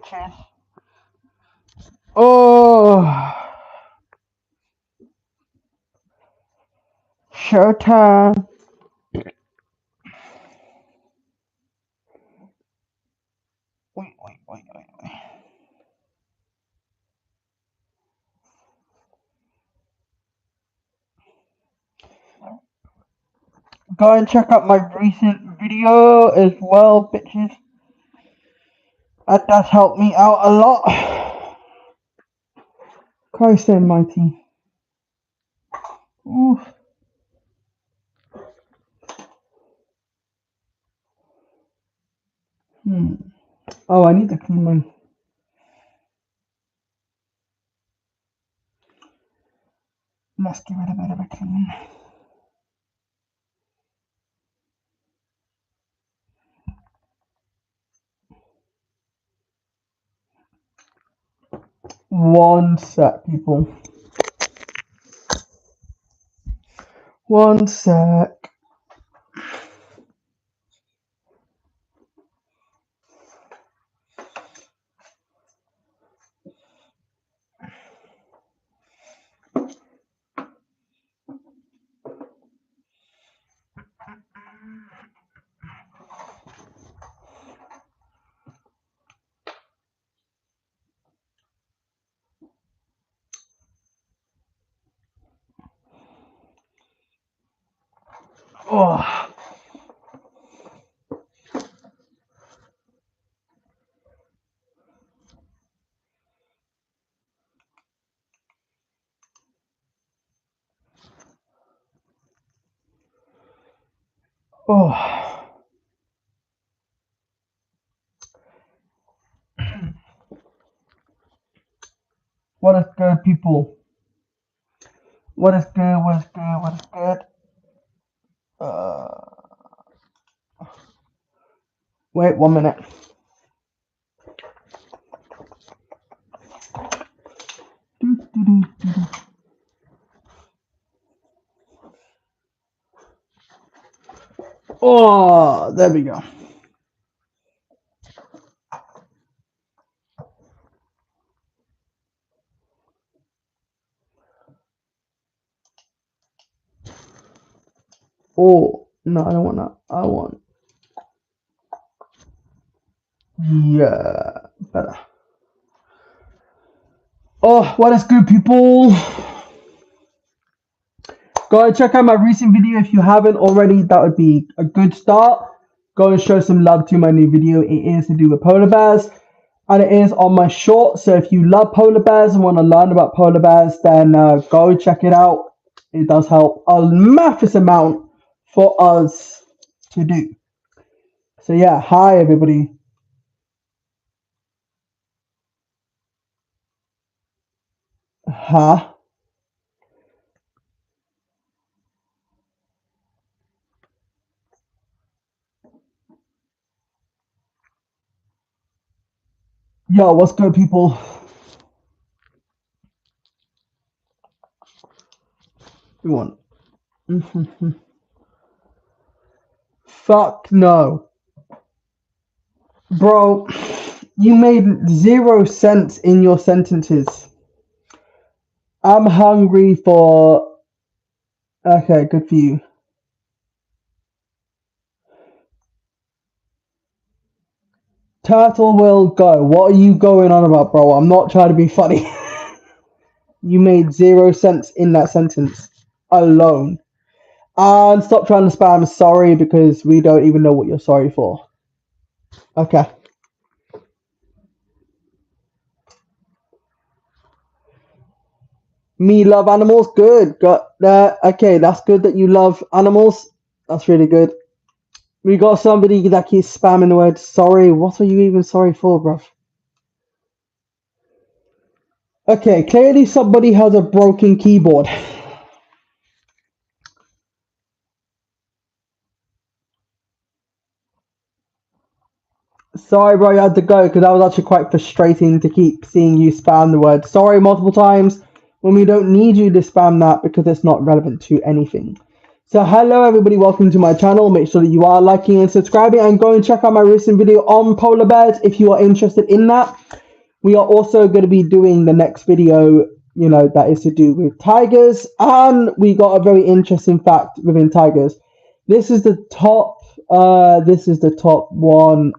bitches. Oh, showtime. Wait. Go and check out my recent video as well, bitches. That does help me out a lot. Christ almighty. Oof. Oh, I need to clean my... Let's give it a bit of a clean. One sec, people. One sec. Oh. Oh. What is good, people? What is good? Wait 1 minute. Oh, there we go. Oh, no, I don't want that. I want... Yeah, better. Oh, what is good, people? Go and check out my recent video if you haven't already. That would be a good start. Go and show some love to my new video. It is to do with polar bears, and it is on my short. So if you love polar bears and want to learn about polar bears, then go check it out. It does help a massive amount for us to do. So yeah, hi everybody. Huh? Yo, what's good, people? You want? Fuck no. Bro, you made 0 sense in your sentences. I'm hungry for... Okay, good for you. Turtle will go. What are you going on about, bro? I'm not trying to be funny. You made 0 sense in that sentence alone. And stop trying to spam sorry because we don't even know what you're sorry for. Okay. Me love animals? Good. Got that. Okay, that's good that you love animals. That's really good. We got somebody that keeps spamming the word sorry. What are you even sorry for, bruv? Okay, clearly somebody has a broken keyboard. Sorry, bro, you had to go because that was actually quite frustrating to keep seeing you spam the word sorry multiple times when we don't need you to spam that because it's not relevant to anything. So hello everybody, welcome to my channel. Make sure that you are liking and subscribing and go and check out my recent video on polar bears if you are interested in that. We are also going to be doing the next video, that is to do with tigers, and we got a very interesting fact within tigers. This is the top. This is the top one.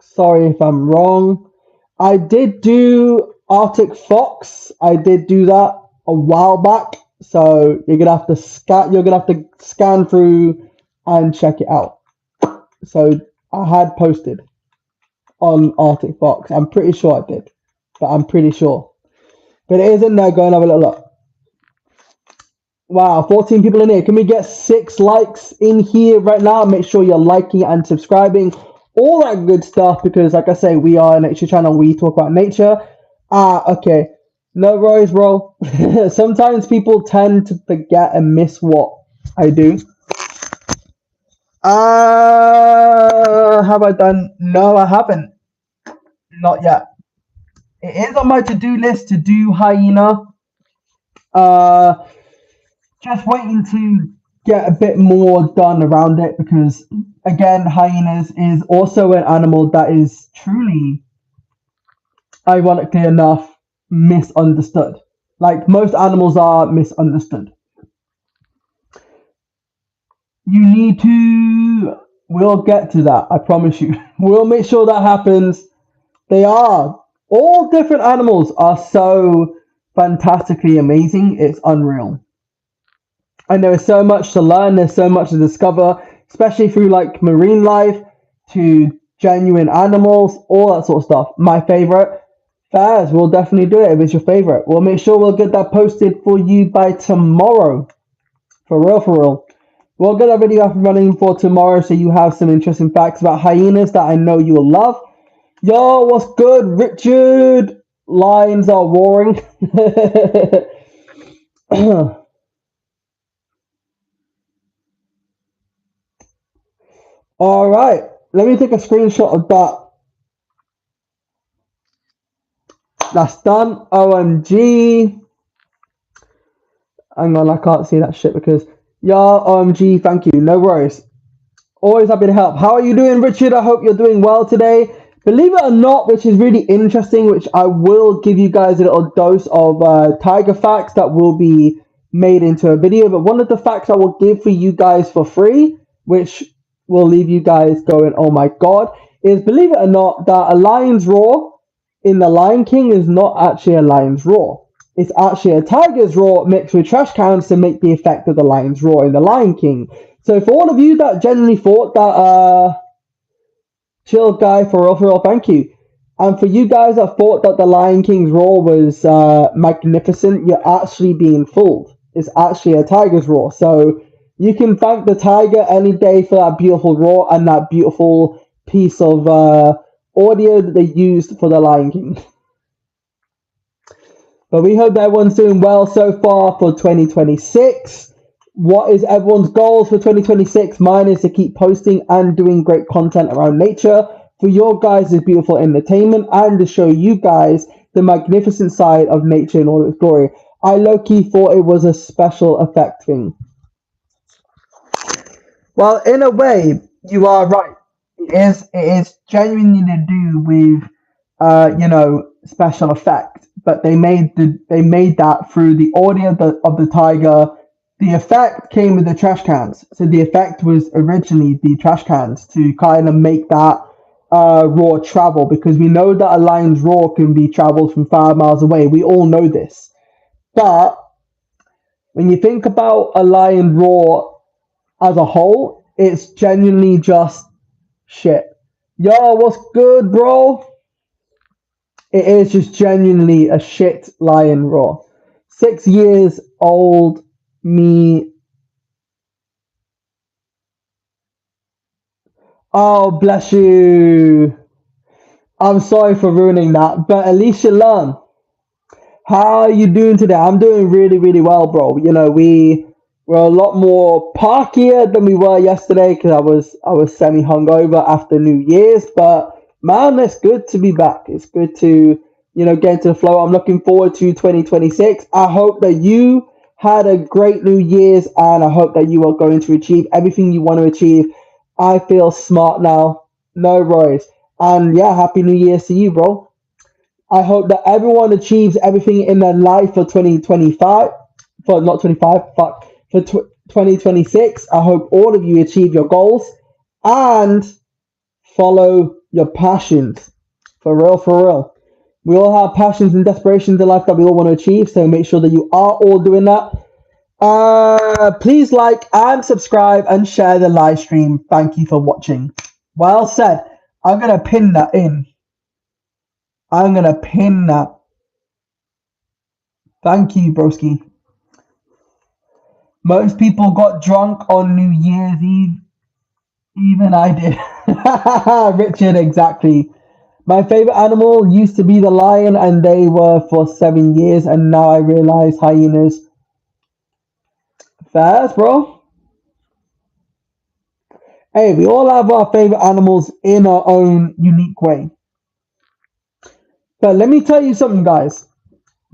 Sorry if I'm wrong. I did do Arctic fox. I did do that a while back. So you're gonna have to scan. You're gonna have to scan through and check it out. So I had posted on Arctic fox. I'm pretty sure I did, but I'm pretty sure. But it is in there. Go and have a little look. Wow, 14 people in here. Can we get 6 likes in here right now? Make sure you're liking and subscribing. All that good stuff, because like I say, we are a nature channel. We talk about nature. Okay. No worries, bro. Sometimes people tend to forget and miss what I do. Have I done? No, I haven't. Not yet. It is on my to-do list to do hyena. Just waiting to get a bit more done around it, because again, hyenas is also an animal that is truly, ironically enough, misunderstood. Like most animals are misunderstood. You need to. We'll get to that. I promise you. We'll make sure that happens. They are. All different animals are so fantastically amazing. It's unreal. And there is so much to learn. There's so much to discover, especially through like marine life to genuine animals, all that sort of stuff. My favorite, Faz, we'll definitely do it if it's your favorite. We'll make sure we'll get that posted for you by tomorrow. For real, for real. We'll get that video up and running for tomorrow, so you have some interesting facts about hyenas that I know you'll love. Yo, what's good, Richard? Lions are roaring. All right, let me take a screenshot of that. That's done. OMG. Hang on, I can't see that shit because, yeah, OMG, thank you. No worries. Always happy to help. How are you doing, Richard? I hope you're doing well today. Believe it or not, which is really interesting, which I will give you guys a little dose of tiger facts that will be made into a video. But one of the facts I will give for you guys for free, which will leave you guys going, oh my god, is, believe it or not, that a lion's roar in The Lion King is not actually a lion's roar. It's actually a tiger's roar mixed with trash cans to make the effect of the lion's roar in The Lion King. So for all of you that genuinely thought that, chill guy, for real, thank you. And for you guys that thought that The Lion King's roar was magnificent, you're actually being fooled. It's actually a tiger's roar. So you can thank the tiger any day for that beautiful roar and that beautiful piece of audio that they used for The Lion King. But we hope everyone's doing well so far for 2026. What is everyone's goals for 2026? Mine is to keep posting and doing great content around nature for your guys' beautiful entertainment and to show you guys the magnificent side of nature in all its glory. I low-key thought it was a special effect thing. Well, in a way, you are right. It is genuinely to do with, special effect. But they made that through the audio of the tiger. The effect came with the trash cans. So the effect was originally the trash cans to kind of make that roar travel, because we know that a lion's roar can be traveled from 5 miles away. We all know this. But when you think about a lion roar as a whole, it's genuinely just shit. Yo, what's good, bro? It is just genuinely a shit lion roar. 6 years old me. Oh, bless you. I'm sorry for ruining that, but at least you learn. How are you doing today? I'm doing really, really well, bro. We're a lot more parkier than we were yesterday because I was semi hungover after New Year's. But man, it's good to be back. It's good to get into the flow. I'm looking forward to 2026. I hope that you had a great New Year's, and I hope that you are going to achieve everything you want to achieve. I feel smart now. No worries. And yeah, Happy New Year's to you, bro. I hope that everyone achieves everything in their life for 2025, for not 25, fuck, for 2026. I hope all of you achieve your goals and follow your passions. For real, for real. We all have passions and desperations in life that we all want to achieve, so make sure that you are all doing that. Please like and subscribe and share the live stream. Thank you for watching. Well said. I'm going to pin that in. I'm going to pin that. Thank you, broski. Most people got drunk on New Year's Eve. Even I did. Richard, exactly. My favorite animal used to be the lion, and they were for 7 years, and now I realize hyenas. Fast, bro. Hey, we all have our favorite animals in our own unique way. But let me tell you something, guys.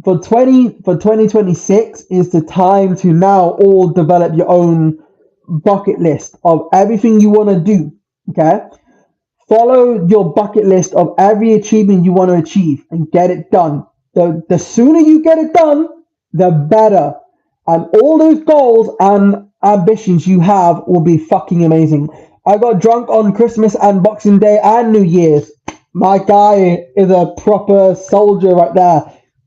For 2026 is the time to now all develop your own bucket list of everything you want to do. Okay? Follow your bucket list of every achievement you want to achieve and get it done. The sooner you get it done, the better. And all those goals and ambitions you have will be fucking amazing. I got drunk on Christmas and Boxing Day and New Year's. My guy is a proper soldier right there.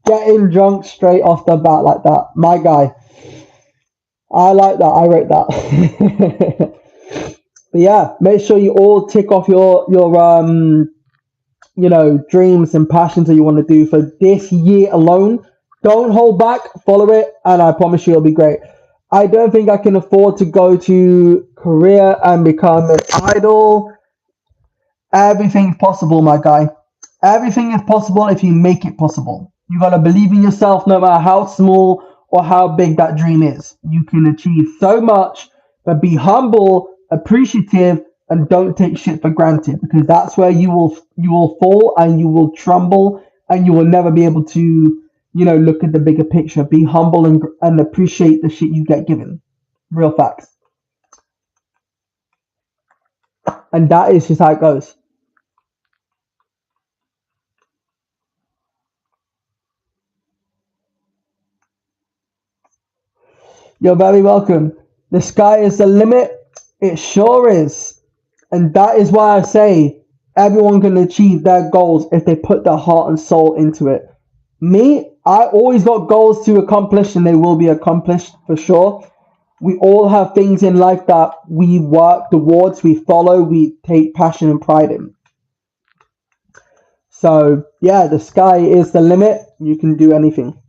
Getting drunk straight off the bat like that. My guy. I like that. I rate that. But yeah, make sure you all tick off your dreams and passions that you want to do for this year alone. Don't hold back, follow it, and I promise you it'll be great. I don't think I can afford to go to Korea and become an idol. Everything's possible, my guy. Everything is possible if you make it possible. You gotta believe in yourself no matter how small or how big that dream is. You can achieve so much, but be humble, appreciative, and don't take shit for granted, because that's where you will fall and you will tremble and you will never be able to look at the bigger picture. Be humble and appreciate the shit you get given. Real facts. And that is just how it goes. You're very welcome. The sky is the limit. It sure is. And that is why I say everyone can achieve their goals if they put their heart and soul into it. Me, I always got goals to accomplish, and they will be accomplished for sure. We all have things in life that we work towards, we follow, we take passion and pride in. So yeah, the sky is the limit. You can do anything.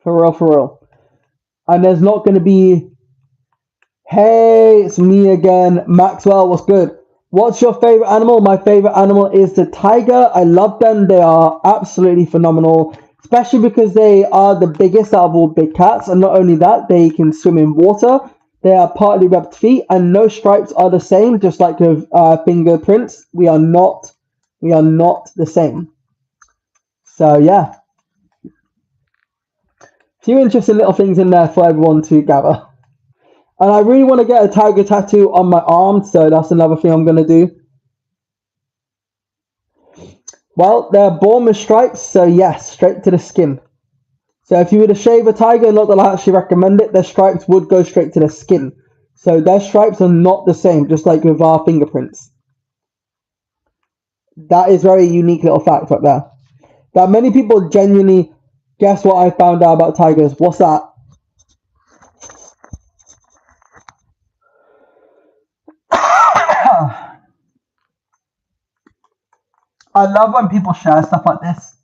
For real, for real. And there's not going to be, hey, it's me again. Maxwell, what's good? What's your favorite animal? My favorite animal is the tiger. I love them. They are absolutely phenomenal, especially because they are the biggest out of all big cats. And not only that, they can swim in water. They are partly webbed feet, and no stripes are the same, just like with fingerprints. We are not the same. So yeah, few interesting little things in there for everyone to gather. And I really want to get a tiger tattoo on my arm, so that's another thing I'm going to do. Well, they're born with stripes, so yes, straight to the skin. So if you were to shave a tiger, not that I actually recommend it, their stripes would go straight to the skin. So their stripes are not the same, just like with our fingerprints. That is very unique little fact right there. That many people genuinely guess what I found out about tigers. What's that? I love when people share stuff like this.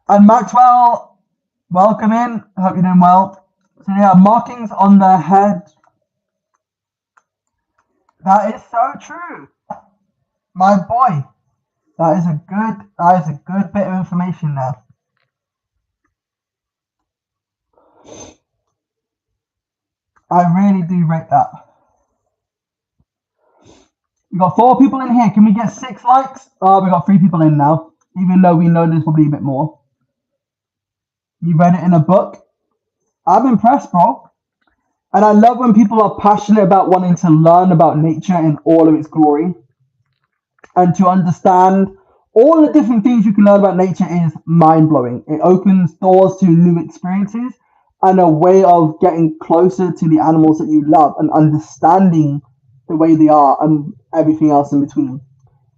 And Maxwell, welcome in. I hope you're doing well. So yeah, markings on the head. That is so true. My boy. That is a good bit of information there. I really do rate that. We got 4 people in here. Can we get 6 likes? Oh, we got 3 people in now, even though we know there's probably a bit more. You read it in a book? I'm impressed, bro. And I love when people are passionate about wanting to learn about nature in all of its glory and to understand all the different things you can learn about nature is mind blowing. It opens doors to new experiences and a way of getting closer to the animals that you love and understanding the way they are and everything else in between.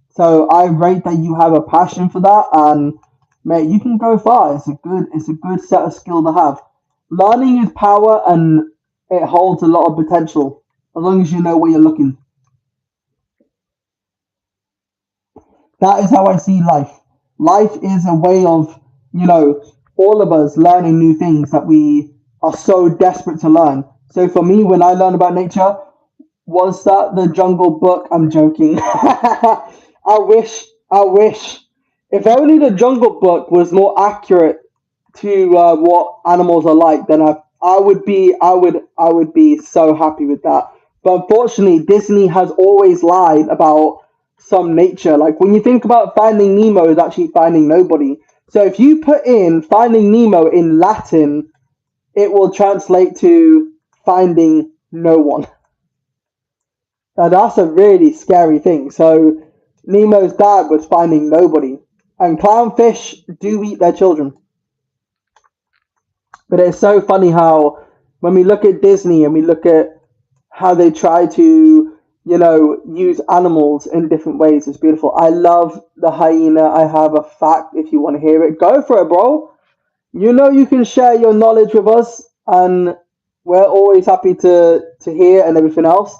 So I rate that you have a passion for that, and mate, you can go far. It's a good set of skill to have. Learning is power, and it holds a lot of potential as long as you know where you're looking. That is how I see life. Life is a way of, you know, all of us learning new things that we are so desperate to learn. So for me, when I learn about nature, was that the Jungle Book? I'm joking. I wish. If only the Jungle Book was more accurate to what animals are like, then I would be so happy with that. But unfortunately, Disney has always lied about some nature. Like when you think about Finding Nemo, is actually Finding Nobody. So if you put in Finding Nemo in Latin, it will translate to Finding No One. Now that's a really scary thing. So Nemo's dad was finding nobody, and clownfish do eat their children. But it's so funny how when we look at Disney and we look at how they try to, use animals in different ways, it's beautiful. I love the hyena. I have a fact if you want to hear it. Go for it, bro. You know you can share your knowledge with us, and we're always happy to hear and everything else.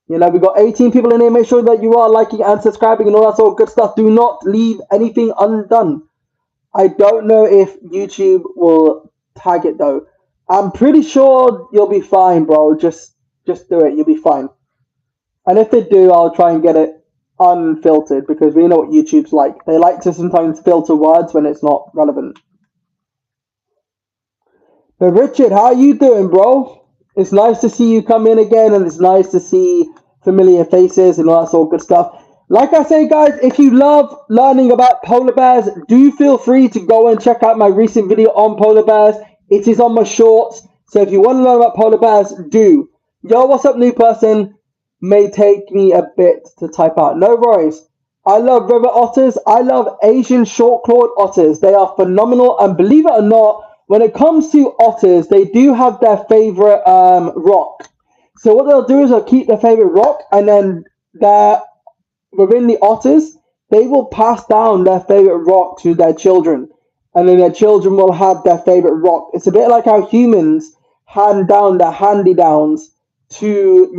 We got 18 people in here. Make sure that you are liking and subscribing and all that sort of good stuff. Do not leave anything undone. I don't know if YouTube will tag it though. I'm pretty sure you'll be fine, bro. Just do it. You'll be fine. And if they do, I'll try and get it unfiltered because we know what YouTube's like. They like to sometimes filter words when it's not relevant. But Richard, how you doing, bro? It's nice to see you come in again, and it's nice to see familiar faces and all that sort of good stuff. Like I say, guys, if you love learning about polar bears, do feel free to go and check out my recent video on polar bears. It is on my shorts. So if you want to learn about polar bears, do. Yo, what's up, new person? May take me a bit to type out. No worries. I love river otters. I love Asian short-clawed otters. They are phenomenal. And believe it or not, when it comes to otters, they do have their favorite rock. So what they'll do is they'll keep their favorite rock, and then within the otters, they will pass down their favorite rock to their children, and then their children will have their favorite rock. It's a bit like how humans hand down their handy-downs to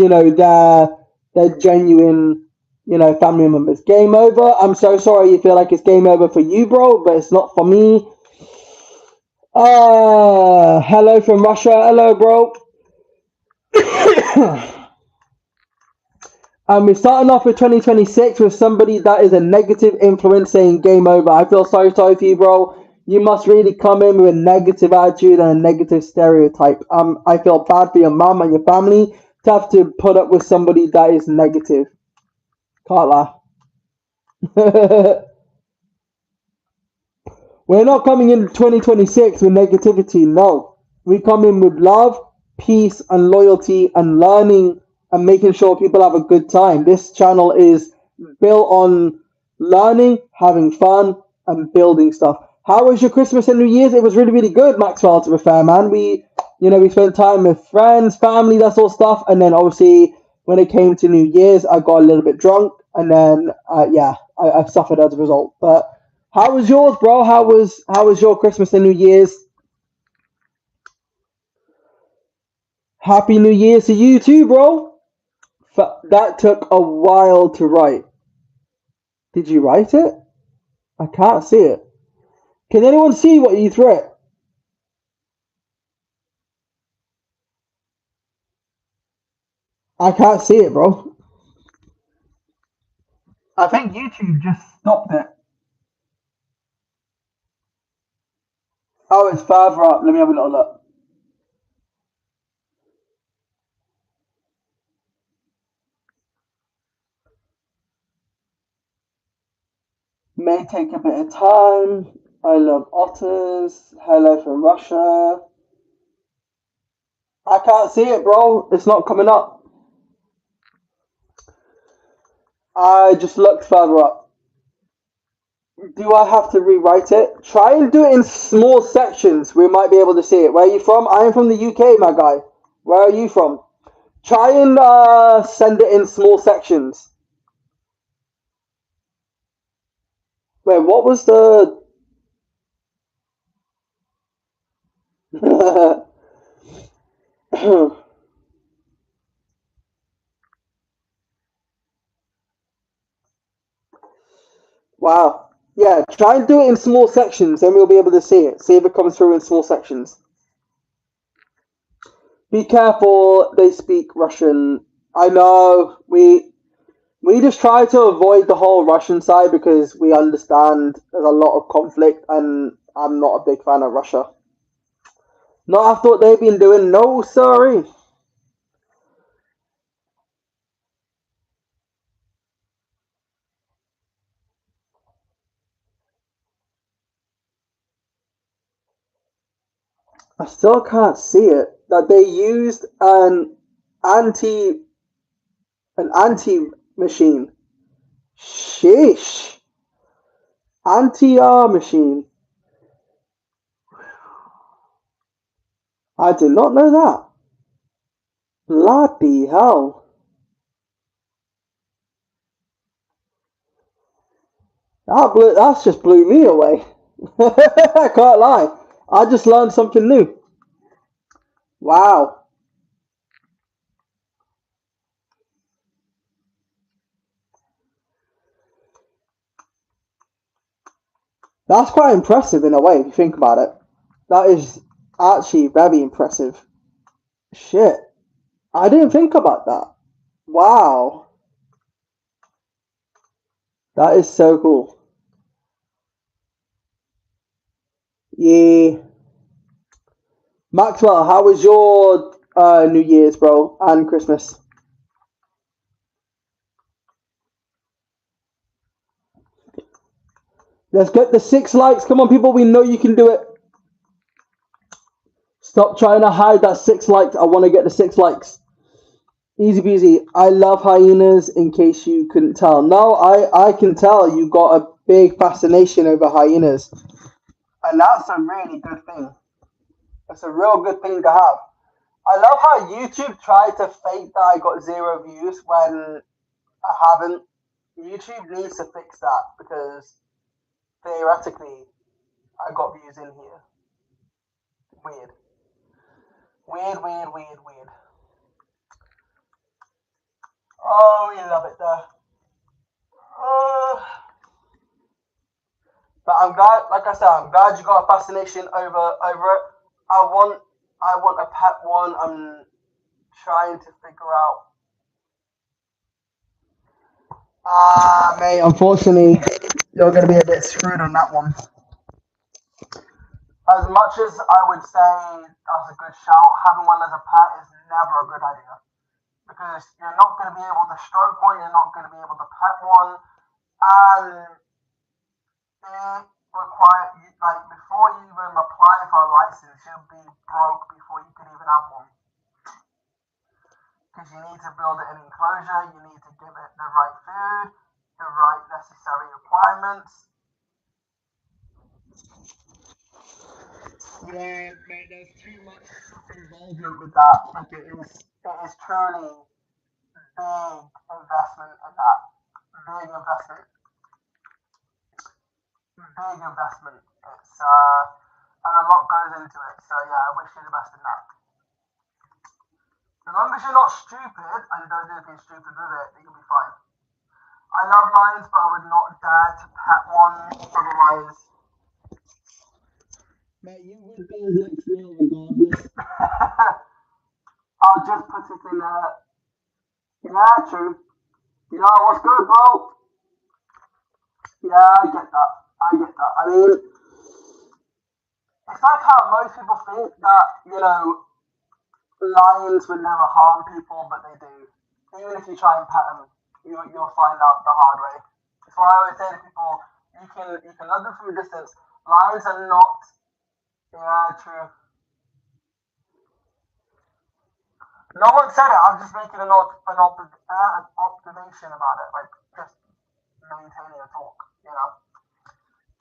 their genuine family members. Game over. I'm so sorry you feel like it's game over for you, bro, but it's not for me. Hello from Russia. Hello, bro. And we're starting off with 2026 with somebody that is a negative influence saying game over. I feel so sorry for you, bro. You must really come in with a negative attitude and a negative stereotype. I feel bad for your mum and your family to have to put up with somebody that is negative. Can't laugh. We're not coming in 2026 with negativity, no. We come in with love, peace, and loyalty, and learning and making sure people have a good time. This channel is built on learning, having fun, and building stuff. How was your Christmas and New Year's? It was really, really good, Maxwell, to be fair, man. We spent time with friends, family, that sort of stuff. And then obviously when it came to New Year's, I got a little bit drunk, and then I suffered as a result. But how was yours, bro? How was your Christmas and New Year's? Happy New Year to you too, bro. That took a while to write. Did you write it? I can't see it. Can anyone see what you wrote? I can't see it, bro. I think YouTube just stopped it. Oh, it's further up. Let me have a little look. May take a bit of time. I love otters. Hello from Russia. I can't see it, bro. It's not coming up. I just looked further up. Do I have to rewrite it? Try and do it in small sections. We might be able to see it. Where are you from? I am from the UK, my guy. Where are you from? Try and send it in small sections. Wait, what was the... Wow. Yeah, try and do it in small sections, then we'll be able to see it. See if it comes through in small sections. Be careful, they speak Russian. I know, we just try to avoid the whole Russian side because we understand there's a lot of conflict and I'm not a big fan of Russia. Not after what they've been doing, no sorry. I still can't see it. That they used anti an anti machine. Sheesh. Anti-R machine. I did not know that. Bloody hell. That's just blew me away. I can't lie. I just learned something new. Wow. That's quite impressive in a way if you think about it. That is actually very impressive. Shit. I didn't think about that. Wow. That is so cool. Yeah. Maxwell, how was your New Year's, bro, and Christmas? Let's get the 6 likes. Come on, people. We know you can do it. Stop trying to hide that 6 likes. I want to get the 6 likes. Easy peasy. I love hyenas, in case you couldn't tell. No, I can tell you got a big fascination over hyenas. And that's a really good thing. That's a real good thing to have. I love how YouTube tried to fake that I got 0 views when I haven't. YouTube needs to fix that because theoretically I got views in here. Weird. Weird, weird, weird, weird. Oh, we love it there. Uh, but I'm glad, like I said, I'm glad you got a fascination over it. I want a pet one. I'm trying to figure out. Mate, unfortunately, you're going to be a bit screwed on that one. As much as I would say that's a good shout, having one as a pet is never a good idea because you're not going to be able to stroke one, you're not going to be able to pet one, and it require like before you even apply for a license, you'll be broke before you can even have one. Because you need to build it in enclosure, you need to give it the right food, the right necessary requirements. Yeah, mate, there's too much involvement with that. Like it is truly big investment in that. Big investment. Big investment. It's and a lot goes into it. So yeah, I wish you the best in that. As long as you're not stupid and don't do anything stupid with it, you'll be fine. I love lions, but I would not dare to pet one. Otherwise, mate, you would be his next meal regardless. I'll just put it in there. Yeah, true. You know what's good, bro? Yeah, I get that. I get that. I mean, it's like how most people think that, lions would never harm people, but they do. Even if you try and pet them, you'll find out the hard way. That's why I always say to people, you can love them from a distance. Lions are not. Yeah, true. No one said it. I'm just making an observation about it. Like just maintaining a talk. You know,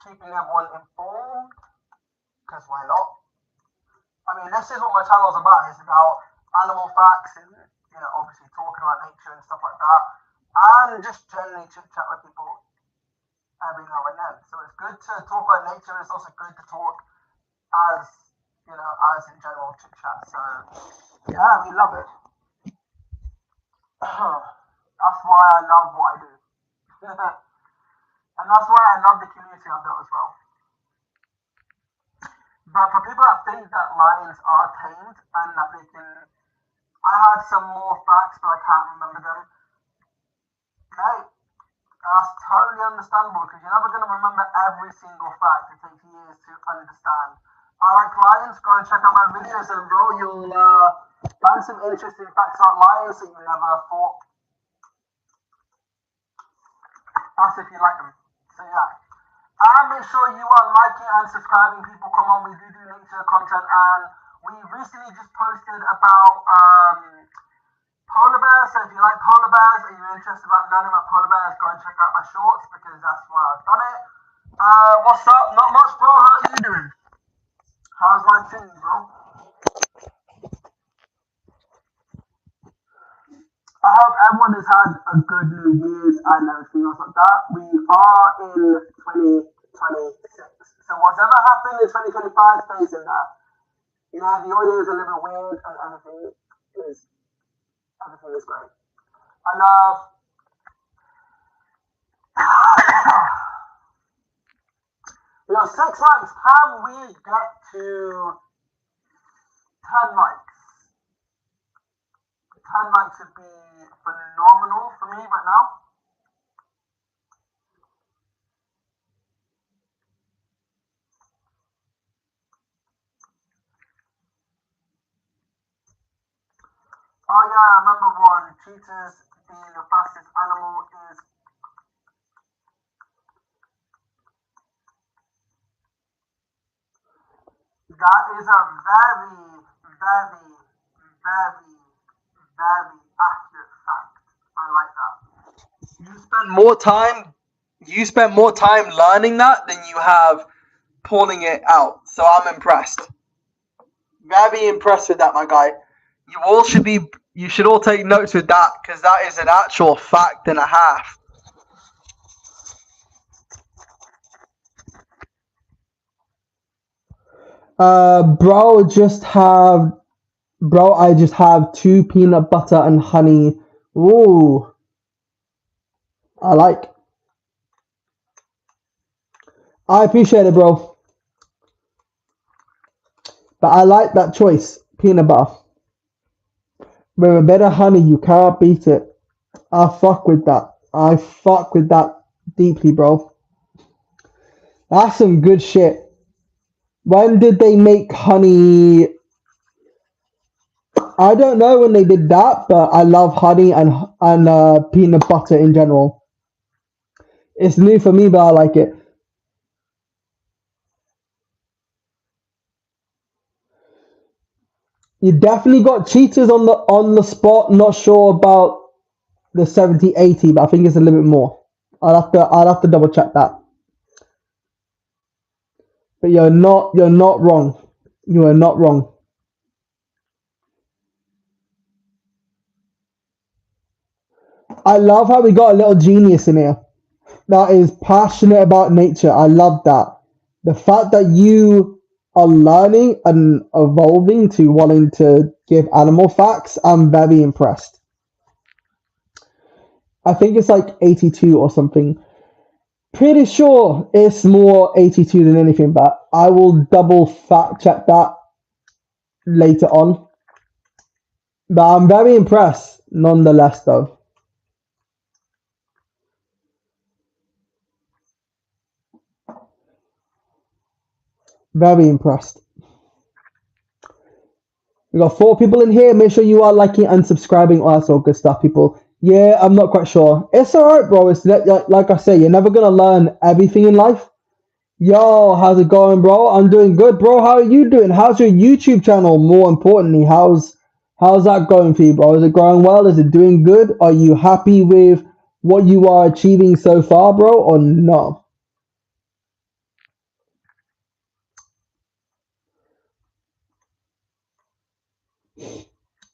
keeping everyone informed. Because why not? I mean, this is what my channel's about. It's about animal facts and obviously talking about nature and stuff like that, and just generally chit chat with people every now and then. So it's good to talk about nature. It's also good to talk as as in general chit chat. So yeah, we love it. That's why I love what I do, and that's why I love the community I've built as well. But for people that think that lions are tamed and that they can, I had some more facts, but I can't remember them. Okay, that's totally understandable because you're never going to remember every single fact. It takes years to understand. I like lions. Go and check out my videos, and bro, you'll find some interesting facts about lions that you never thought. That's if you like them. So yeah. And make sure you are liking and subscribing. People, come on, we do nature content, and we recently just posted about polar bears. So if you like polar bears and you're interested about learning about polar bears, go and check out my shorts because that's where I've done it. What's up? Not much, bro. How are you doing? How's life treating you, bro? I hope everyone has had a good New Year's and everything else like that. We are in 2026. So whatever happened in 2025 stays in that. The audio is a little bit weird and everything is great. And you know, 6 likes. Can we get to 10 likes? 10 likes would be phenomenal for me right now. Oh yeah, I remember one. Cheetahs being the fastest animal is that is a very, very, very, very accurate fact. I like that. You spend more time learning that than you have pulling it out. So I'm impressed. Very impressed with that, my guy. You should all take notes with that because that is an actual fact and a half. Bro, I just have 2 peanut butter and honey. Ooh, I like. I appreciate it, bro. But I like that choice, peanut butter. With a bit of honey, you can't beat it. I fuck with that. I fuck with that deeply, bro. That's some good shit. When did they make honey? I don't know when they did that, but I love honey and peanut butter in general. It's new for me, but I like it. You definitely got cheaters on the spot. Not sure about the 70, 80, but I think it's a little bit more. I'll have to double check that. But you're not wrong. You are not wrong. I love how we got a little genius in here that is passionate about nature. I love that. The fact that you are learning and evolving to wanting to give animal facts, I'm very impressed. I think it's like 82 or something. Pretty sure it's more 82 than anything, but I will double fact check that later on. But I'm very impressed nonetheless, though. Very impressed. We got 4 people in here. Make sure you are liking and subscribing. All that sort of good stuff, people. Yeah, I'm not quite sure. It's alright, bro. It's like I say, you're never gonna learn everything in life. Yo, how's it going, bro? I'm doing good, bro. How are you doing? How's your YouTube channel? More importantly, how's How's that going for you, bro? Is it going well? Is it doing good? Are you happy with what you are achieving so far, bro, or no?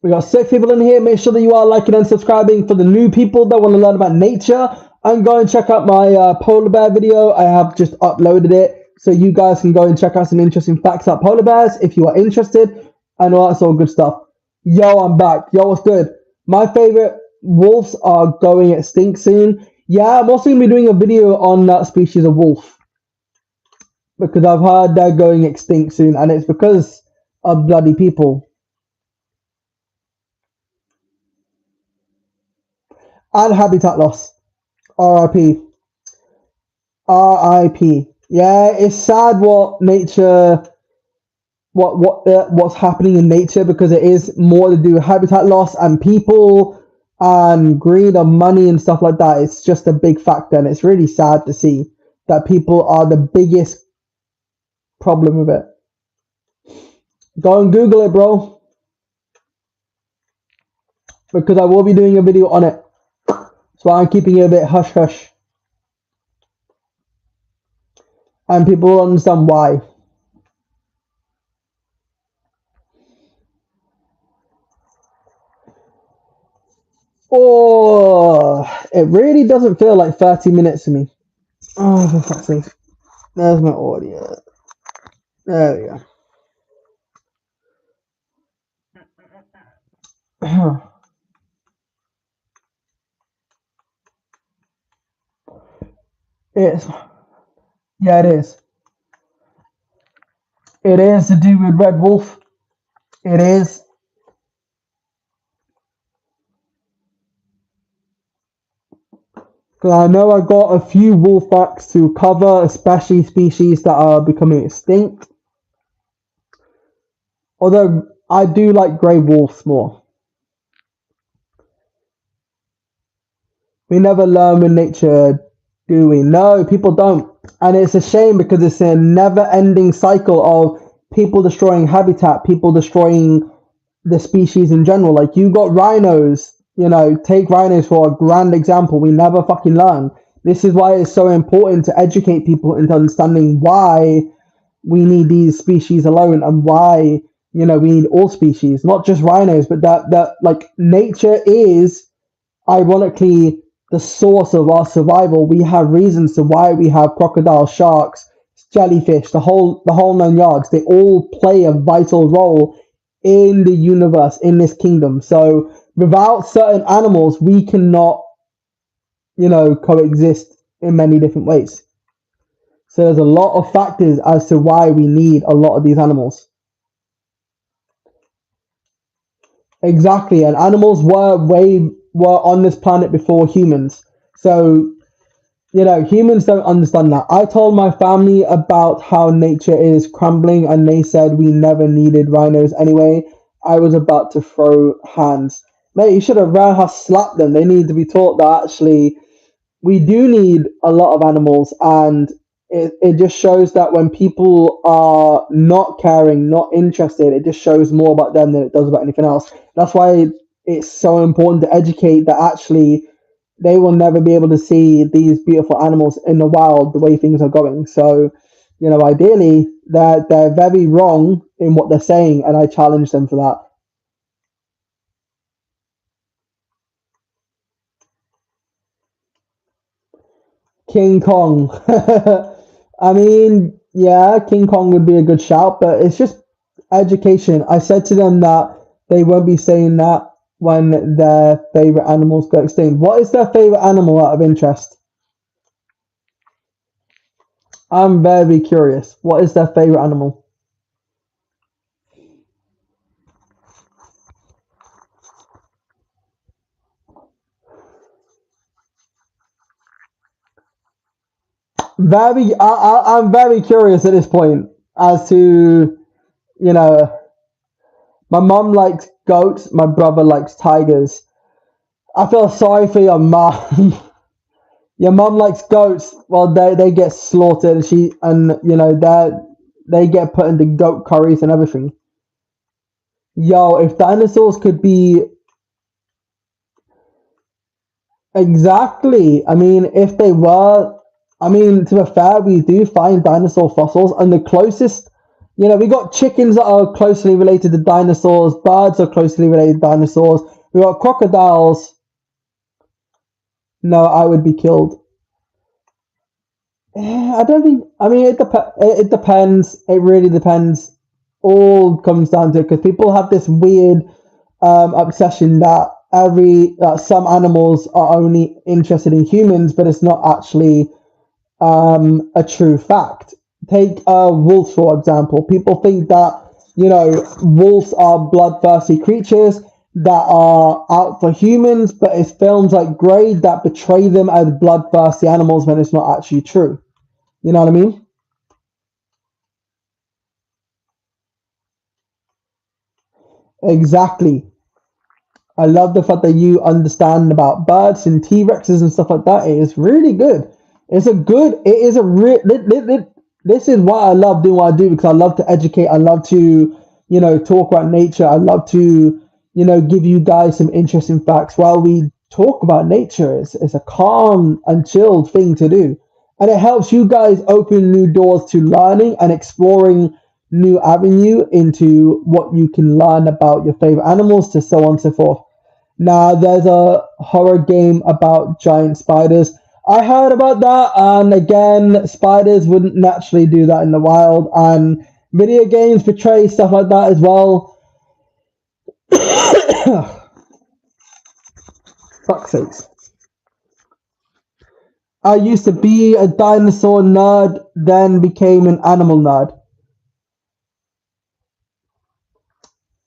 We got 6 people in here. Make sure that you are liking and subscribing. For the new people that want to learn about nature, and go and check out my polar bear video. I have just uploaded it, so you guys can go and check out some interesting facts about polar bears if you are interested, and all that sort of good stuff. Yo, I'm back. Yo, what's good? My favorite wolves are going extinct soon. Yeah, I'm also gonna be doing a video on that species of wolf because I've heard they're going extinct soon, and it's because of bloody people and habitat loss. RIP. RIP. Yeah, it's sad what nature, what's happening in nature, because it is more to do with habitat loss and people and greed of money and stuff like that. It's just a big factor, and it's really sad to see that people are the biggest problem with it. Go and Google it, bro, because I will be doing a video on it. So I'm keeping it a bit hush hush, and people will understand why. Oh, it really doesn't feel like 30 minutes to me. Oh, for fuck's sake. There's my audio. There we go. It's, yeah, it is. It is to do with Red Wolf. It is. Because I know I got a few wolf facts to cover, especially species that are becoming extinct. Although I do like grey wolves more. We never learn with nature, do we? No, people don't. And it's a shame because it's a never-ending cycle of people destroying habitat, people destroying the species in general. Like, you got rhinos, take rhinos for a grand example. We never fucking learn. This is why it's so important to educate people into understanding why we need these species alone, and why, we need all species, not just rhinos, but that like nature is ironically the source of our survival. We have reasons to why we have crocodiles, sharks, jellyfish, the whole 9 yards. They all play a vital role in the universe, in this kingdom. So without certain animals, we cannot, coexist in many different ways. So there's a lot of factors as to why we need a lot of these animals. Exactly, and animals were on this planet before humans. So, humans don't understand that. I told my family about how nature is crumbling, and they said we never needed rhinos anyway. I was about to throw hands. Mate, you should have roundhouse slapped them. They need to be taught that actually we do need a lot of animals, and it just shows that when people are not caring, not interested, it just shows more about them than it does about anything else. That's why it's so important to educate that actually they will never be able to see these beautiful animals in the wild the way things are going. So, ideally, they're very wrong in what they're saying, and I challenge them for that. King Kong. I mean, yeah, King Kong would be a good shout, but it's just education. I said to them that they won't be saying that when their favorite animals go extinct. What is their favorite animal out of interest? I'm very curious. What is their favorite animal? I'm very curious at this point as to, you know, my mum likes goats, my brother likes tigers. I feel sorry for your mum. Your mum likes goats. Well, they get slaughtered, and they get put into goat curries and everything. Yo, if dinosaurs could be exactly, I mean, if they were, I mean, to be fair, we do find dinosaur fossils, and the closest, we got chickens that are closely related to dinosaurs, birds are closely related to dinosaurs, we got crocodiles. No, I would be killed. I don't think. I mean, it depends. It really depends. All comes down to it because people have this weird obsession that some animals are only interested in humans, but it's not actually a true fact. Take wolves for example. People think that wolves are bloodthirsty creatures that are out for humans, but it's films like Grey that portray them as bloodthirsty animals when it's not actually true. You know what I mean? Exactly. I love the fact that you understand about birds and T Rexes and stuff like that. It is really good. It's a good. It is a real. This is why I love doing what I do because I love to educate. I love to talk about nature. I love to give you guys some interesting facts while we talk about nature. It's a calm and chilled thing to do, and it helps you guys open new doors to learning and exploring new avenue into what you can learn about your favorite animals to so on and so forth. Now, there's a horror game about giant spiders. I heard about that, and again, spiders wouldn't naturally do that in the wild, and video games portray stuff like that as well. Fuck's sakes. I used to be a dinosaur nerd, then became an animal nerd.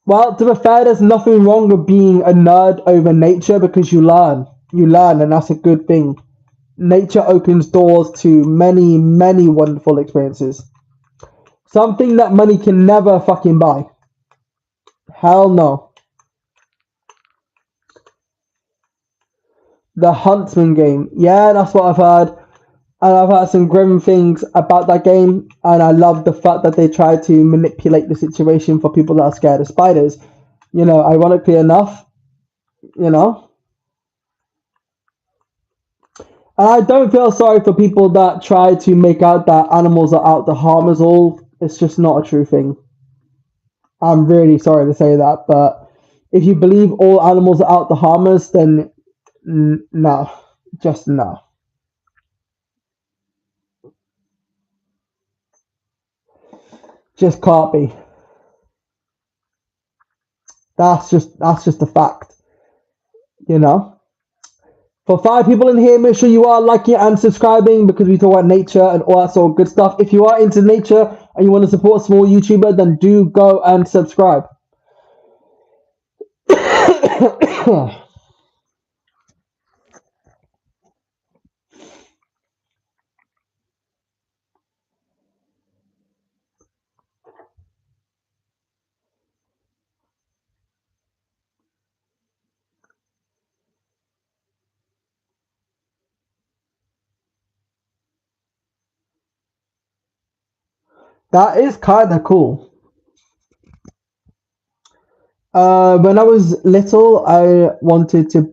Well, to be fair, there's nothing wrong with being a nerd over nature because you learn. You learn, and that's a good thing. Nature opens doors to many, many wonderful experiences. Something that money can never fucking buy. Hell no. The Huntsman game. Yeah, that's what I've heard. And I've heard some grim things about that game. And I love the fact that they try to manipulate the situation for people that are scared of spiders. Ironically enough, you know. And I don't feel sorry for people that try to make out that animals are out to harm us all. It's just not a true thing. I'm really sorry to say that, but if you believe all animals are out to harm us, then no, just no. Just can't be. That's just a fact, you know. For 5 people in here, make sure you are liking and subscribing because we talk about nature and all that sort of good stuff. If you are into nature and you want to support a small YouTuber, then do go and subscribe. That is kind of cool. When I was little, I wanted to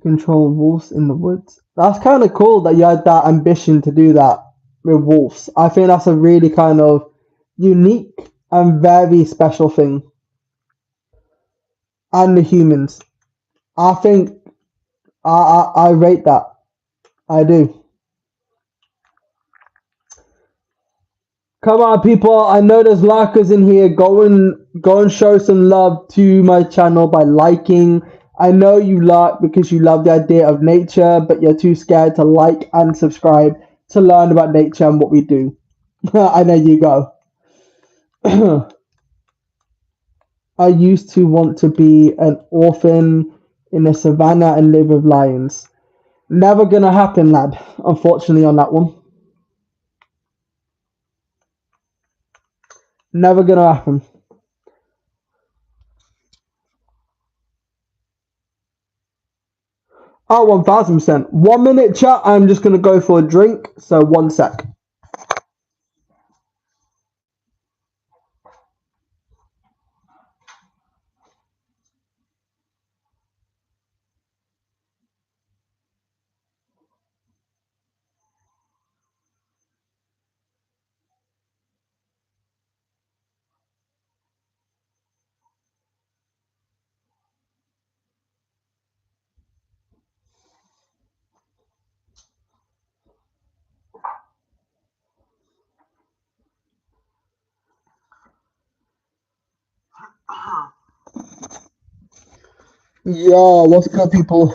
control wolves in the woods. That's kind of cool that you had that ambition to do that with wolves. I think that's a really kind of unique and very special thing. And the humans. I think I rate that. I do. Come on, people. I know there's likers in here. Go and show some love to my channel by liking. I know you like because you love the idea of nature, but you're too scared to like and subscribe to learn about nature and what we do. And there you go. I used to want to be an orphan in the savannah and live with lions. Never gonna happen, lad. Unfortunately, on that one. Never gonna happen. Oh, 1000%. 1 minute, chat. I'm just gonna go for a drink. So, one sec. Yo, what's good, people?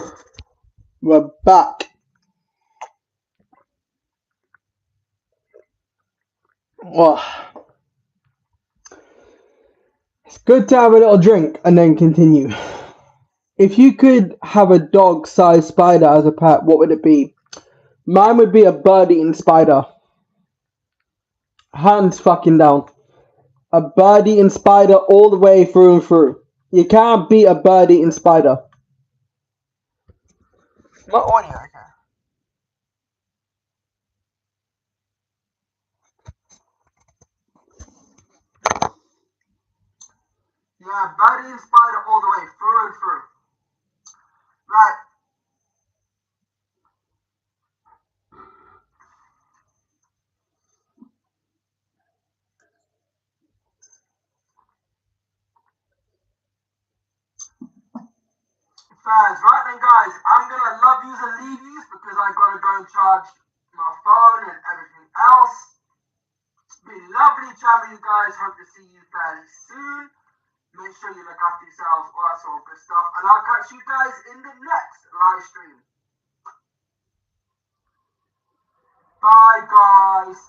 We're back. Oh, it's good to have a little drink and then continue. If you could have a dog-sized spider as a pet, what would it be? Mine would be a bird-eating spider. Hands fucking down. A bird-eating spider all the way through and through. You can't beat a bird-eating spider. My audio, okay. Yeah, bird-eating spider all the way through and through. Right. Fans, right then guys, I'm gonna love yous and leave yous because I gotta go and charge my phone and everything else. It's been lovely chatting with you guys. Hope to see you fairly soon. Make sure you look after yourselves, all that sort of good stuff. And I'll catch you guys in the next live stream. Bye guys.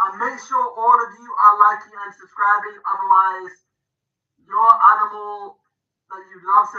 And make sure all of you are liking and subscribing, otherwise your animal that you love so